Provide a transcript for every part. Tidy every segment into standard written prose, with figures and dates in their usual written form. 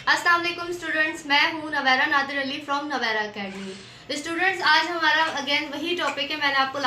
अस्सलाम वालेकुम स्टूडेंट्स, मैं हूँ Navera Nadir Ali from Navera academy. Students, आज हमारा अगेन वही टॉपिक है। मैंने आपको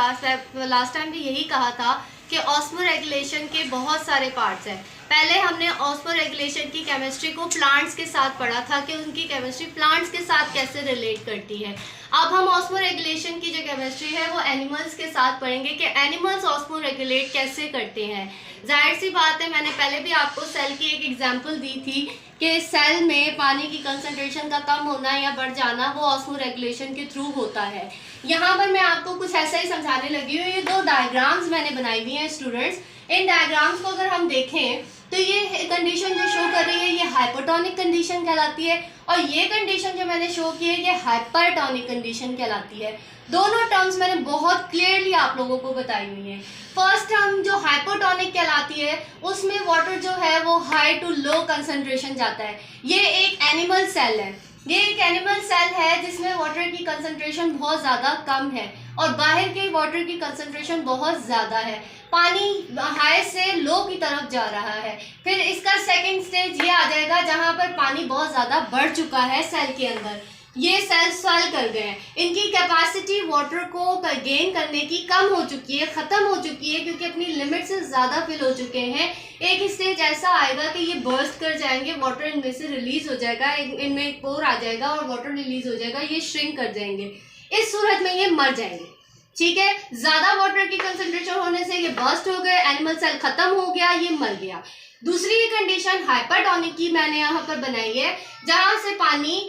लास्ट टाइम भी यही कहा था कि ऑस्मो रेगुलेशन के बहुत सारे पार्ट्स हैं। पहले हमने ऑस्मो रेगुलेशन की केमिस्ट्री को प्लांट्स के साथ पढ़ा था कि उनकी केमिस्ट्री प्लांट्स के साथ कैसे रिलेट करती है। अब हम ऑस्मो रेगुलेशन की जो केमिस्ट्री है वो एनिमल्स के साथ पढ़ेंगे कि एनिमल्स ऑस्मो रेगुलेट कैसे करते हैं। जाहिर सी बात है, मैंने पहले भी आपको सेल की एक एग्जांपल दी थी कि सेल में पानी की कंसंट्रेशन का कम होना या बढ़ जाना वो ऑस्मो रेगुलेशन के थ्रू होता है। यहाँ पर मैं आपको कुछ ऐसा ही समझाने लगी हूँ। ये दो डायग्राम्स मैंने बनाई हुई हैं स्टूडेंट्स। इन डायग्राम्स को अगर हम देखें तो ये कंडीशन जो शो कर रही है ये हाइपोटोनिक कंडीशन कहलाती है, और ये कंडीशन जो मैंने शो की है ये हाइपरटोनिक कंडीशन कहलाती है। दोनों टर्म्स मैंने बहुत क्लियरली आप लोगों को बताई हुई हैं। फर्स्ट टर्म जो हाइपोटोनिक कहलाती है उसमें वाटर जो है वो हाई टू लो कंसंट्रेशन जाता है। ये एक एनिमल सेल है, ये एक एनिमल सेल है जिसमें वाटर की कंसंट्रेशन बहुत ज़्यादा कम है और बाहर के वाटर की कंसंट्रेशन बहुत ज़्यादा है। पानी हाई से लो की तरफ जा रहा है। फिर इसका सेकंड स्टेज ये आ जाएगा जहां पर पानी बहुत ज़्यादा बढ़ चुका है सेल के अंदर। ये सेल स्वेल कर गए हैं, इनकी कैपेसिटी वाटर को गेन करने की कम हो चुकी है, ख़त्म हो चुकी है, क्योंकि अपनी लिमिट से ज़्यादा फिल हो चुके हैं। एक स्टेज ऐसा आएगा कि ये बर्स्ट कर जाएंगे, वाटर इनमें से रिलीज हो जाएगा, इनमें एक पोर आ जाएगा और वाटर रिलीज हो जाएगा, ये श्रिंक कर जाएंगे। इस सूरत में ये मर जाएंगे। ठीक है, ज़्यादा वाटर की कंसंट्रेशन होने से ये बर्स्ट हो गए, एनिमल सेल खत्म हो गया, ये मर गया। दूसरी कंडीशन हाइपरटोनिक की मैंने यहाँ पर बनाई है, जहाँ से पानी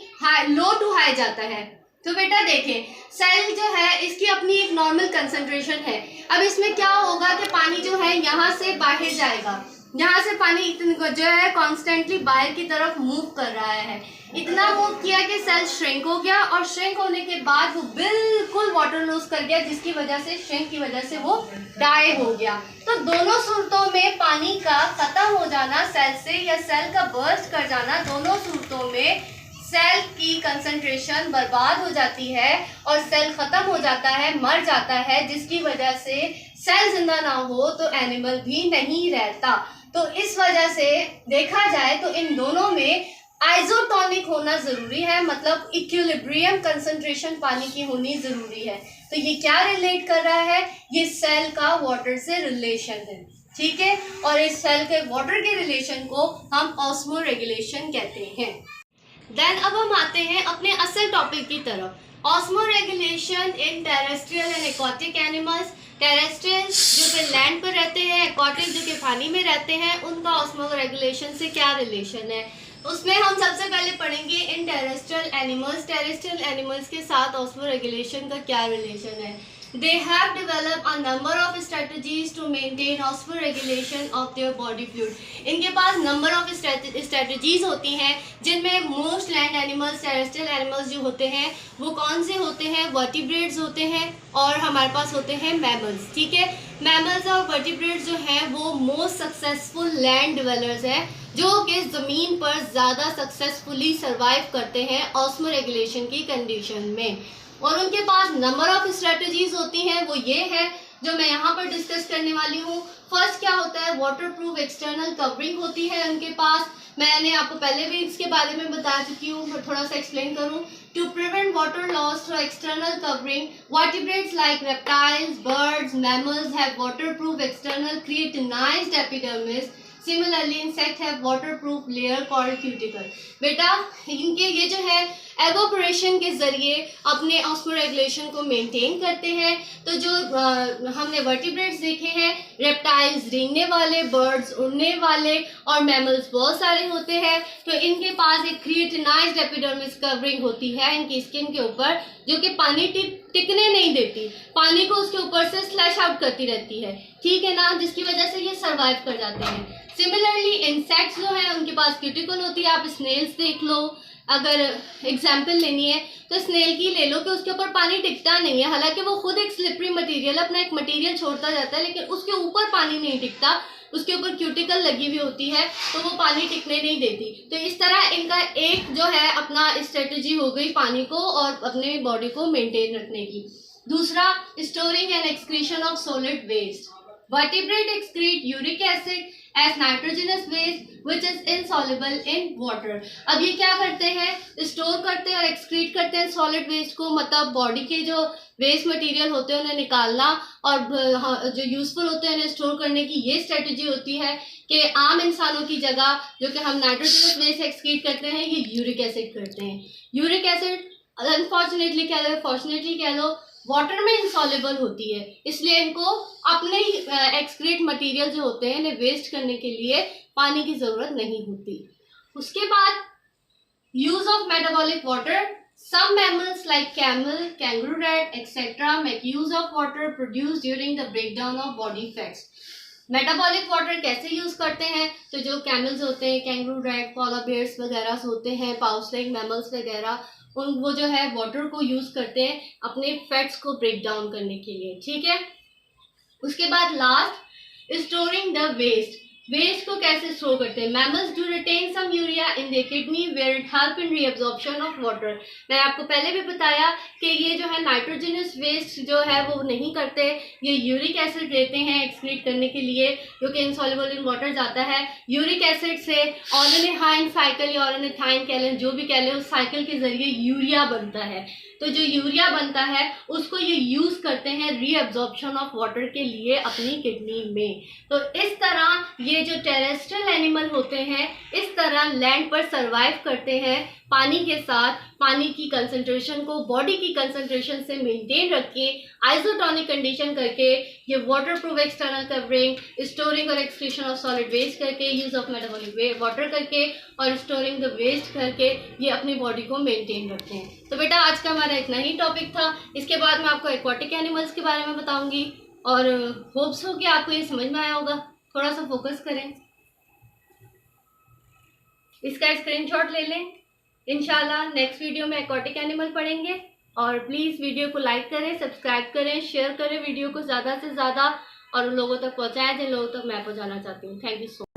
लो टू हाई जाता है। तो बेटा देखें, सेल जो है इसकी अपनी एक नॉर्मल कंसंट्रेशन है। अब इसमें क्या होगा कि पानी जो है यहाँ से बाहर जाएगा, यहाँ से पानी जो है कॉन्स्टेंटली बाहर की तरफ मूव कर रहा है। इतना मूव किया कि सेल श्रिंक हो गया, और श्रिंक होने के बाद वो बिल्कुल वाटर लूज कर गया, जिसकी वजह से श्रिंक की वजह से वो डाई हो गया। तो दोनों सूरतों में पानी का खत्म हो जाना सेल से या सेल का बर्स्ट कर जाना, दोनों सूरतों में सेल की कंसंट्रेशन बर्बाद हो जाती है और सेल खत्म हो जाता है, मर जाता है, जिसकी वजह से सेल जिंदा ना हो तो एनिमल भी नहीं रहता। तो इस वजह से देखा जाए तो इन दोनों में आइसोटोनिक होना जरूरी है, मतलब इक्विलिब्रियम कंसंट्रेशन पानी की होनी जरूरी है। तो ये क्या रिलेट कर रहा है, ये सेल का वाटर से रिलेशन है। ठीक है, और इस सेल के वाटर के रिलेशन को हम ऑस्मो रेगुलेशन कहते हैं। देन अब हम आते हैं अपने असल टॉपिक की तरफ, osmo regulation in terrestrial and aquatic animals. Terrestrial जो कि लैंड पर रहते हैं, एक्वाटिक जो कि पानी में रहते हैं, उनका ऑस्मो रेगुलेशन से क्या रिलेशन है, उसमें हम सबसे पहले पढ़ेंगे in terrestrial animals. Terrestrial animals के साथ ऑस्मो रेगुलेशन का क्या रिलेशन है। They have developed a number of strategies to maintain osmoregulation of their body fluid. इनके पास number of strategies होती हैं, जिनमें most land animals, terrestrial animals जो होते हैं वो कौन से होते हैं, vertebrates होते हैं और हमारे पास होते हैं mammals। ठीक है, mammals और vertebrates जो हैं वो most successful land dwellers हैं, जो कि ज़मीन पर ज़्यादा सक्सेसफुली सर्वाइव करते हैं ऑस्मो रेगुलेशन की कंडीशन में, और उनके पास नंबर ऑफ स्ट्रेटजीज होती हैं। वो ये है जो मैं यहाँ पर डिस्कस करने वाली हूँ। फर्स्ट क्या होता है, वाटर प्रूफ एक्सटर्नल कवरिंग होती है उनके पास। मैंने आपको पहले भी इसके बारे में बता चुकी हूँ, थोड़ा सा एक्सप्लेन करूँ। To prevent water loss through external covering, vertebrates like reptiles, birds, mammals have waterproof external keratinized epidermis. Similarly, insect have waterproof layer called cuticle. बेटा इनके ये जो है एवोपरेशन के जरिए अपने ऑस्मो रेगुलेशन को मेंटेन करते हैं। तो जो हमने वर्टिब्रेट्स देखे हैं, रेप्टाइल्स रेंगने वाले, बर्ड्स उड़ने वाले और मैमल्स बहुत सारे होते हैं। तो इनके पास एक क्रिएटिनाइज्ड एपिडर्मिस कवरिंग होती है इनकी स्किन के ऊपर, जो कि पानी टिकने नहीं देती, पानी को उसके ऊपर से स्लैश आउट करती रहती है। ठीक है ना, जिसकी वजह से ये सर्वाइव कर जाते हैं। सिमिलरली इंसेक्ट्स जो है उनके पास क्यूटिकल होती है। आप स्नेल्स देख लो, अगर एग्जाम्पल लेनी है तो स्नेल की ले लो कि उसके ऊपर पानी टिकता नहीं है, हालांकि वो खुद एक स्लिपरी मटेरियल, अपना एक मटेरियल छोड़ता जाता है, लेकिन उसके ऊपर पानी नहीं टिकता, उसके ऊपर क्यूटिकल लगी हुई होती है तो वो पानी टिकने नहीं देती। तो इस तरह इनका एक जो है अपना स्ट्रेटजी हो गई पानी को और अपने बॉडी को मेंटेन रखने की। दूसरा, storing and excretion of solid waste. Vertebrate excrete uric acid as nitrogenous waste which is insoluble in water। अब ये क्या करते हैं, स्टोर करते हैं और एक्सक्रीट करते हैं सॉलिड वेस्ट को, मतलब बॉडी के जो वेस्ट मटेरियल होते हैं उन्हें निकालना और जो यूजफुल होते हैं उन्हें स्टोर करने की ये स्ट्रेटजी होती है कि आम इंसानों की जगह जो कि हम नाइट्रोजनस वेस्ट एक्सक्रीट करते हैं ये यूरिक एसिड करते हैं। यूरिक एसिड अनफॉर्चुनेटली कह लो, फॉर्चुनेटली कह लो, वाटर में इंसॉल्युबल होती है, इसलिए इनको अपने एक्सक्रीट मटेरियल जो होते हैं इन्हें वेस्ट करने के लिए पानी की ज़रूरत नहीं होती। उसके बाद use of metabolic water. Some mammals like camel, kangaroo rat, etc. make use of water produced during the breakdown of body fats। Metabolic water कैसे यूज करते हैं, तो जो कैमल्स होते हैं, कैंगरू रैट, पोलर बेयर्स वगैरह होते हैं, पाउच लाइक मैमल्स वगैरह, वो जो है वाटर को यूज करते हैं अपने फैट्स को ब्रेक डाउन करने के लिए, ठीक है। उसके बाद last, storing the waste. Waste को कैसे स्टोर करते हैं। Mammals do retain some urea in their kidney where it help in reabsorption of water. मैंने आपको पहले भी बताया कि ये जो है नाइट्रोजनस वेस्ट जो है वो नहीं करते, ये यूरिक एसिड देते हैं एक्सक्रीट करने के लिए, जो कि इनसॉल्युबल इन वाटर जाता है। यूरिक एसिड से ऑर्गेनाइहाइन साइकिल या ऑर्गेनाइथाइन कह लें, जो भी कह लें, उस साइकिल के जरिए यूरिया बनता है। तो जो यूरिया बनता है उसको ये यूज करते हैं रीअब्जॉर्प्शन ऑफ वाटर के लिए अपनी किडनी में। तो इस तरह ये जो टेरेस्ट्रियल एनिमल होते हैं इस तरह लैंड पर सरवाइव करते हैं पानी के साथ, पानी की कंसंट्रेशन को बॉडी की कंसंट्रेशन से मेंटेन रख के, आइसोटोनिक कंडीशन करके, ये water proof external covering, storing और एक्सक्रीशन ऑफ सॉलिड वेस्ट करके, यूज ऑफ मेटाबॉलिक वाटर करके और स्टोरिंग द वेस्ट करके ये अपनी बॉडी को मेंटेन रखते हैं। तो बेटा आज का हमारा इतना ही टॉपिक था। इसके बाद मैं आपको एक्वाटिक एनिमल्स के बारे में बताऊंगी और होप्स हो कि आपको ये समझ में आया होगा। थोड़ा सा फोकस करें, इसका स्क्रीनशॉट ले लें। इंशाल्लाह नेक्स्ट वीडियो में एक्वाटिक एनिमल पढ़ेंगे। और प्लीज़ वीडियो को लाइक करें, सब्सक्राइब करें, शेयर करें वीडियो को ज़्यादा से ज़्यादा और उन लोगों तक पहुँचाएं जिन लोगों तक मैं पहुँचाना चाहती हूँ। Thank you so much.